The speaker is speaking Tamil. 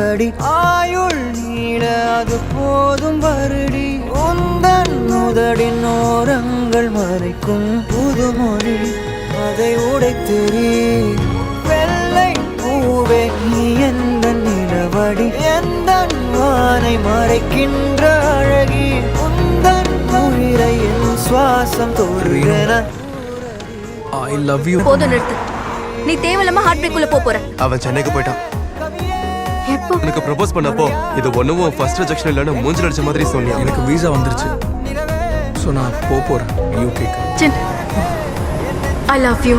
நிலவடி ஆயுள் நீள அது போதும் வருடி உந்தன் முதடின் ஓரங்கள் மறைக்கும் புதுமொழி அதை உடைத்தெறி வெள்ளை பூவே நீ எந்த நிலவடி எந்த வானை மறைக்கின்ற அழகி உந்தன் உயிரை என் சுவாசம் தோறுகிறன. I love you. போதும் நிறுத்து. நீ தேவையில்லாம ஹார்ட் பிரேக் உள்ள போற. அவன் சென்னைக்கு போயிட்டான். எப்போ? எனக்கு ப்ரப்போஸ் பண்ணப்போ இது ஒண்ணும் ஃபர்ஸ்ட் ரிஜெக்ஷன் இல்லைன்னு மூஞ்சில அடிச்ச மாதிரி சொன்னியா? எனக்கு வீசா வந்துருச்சு. ஸோ நான் போறேன். You cake. I love you.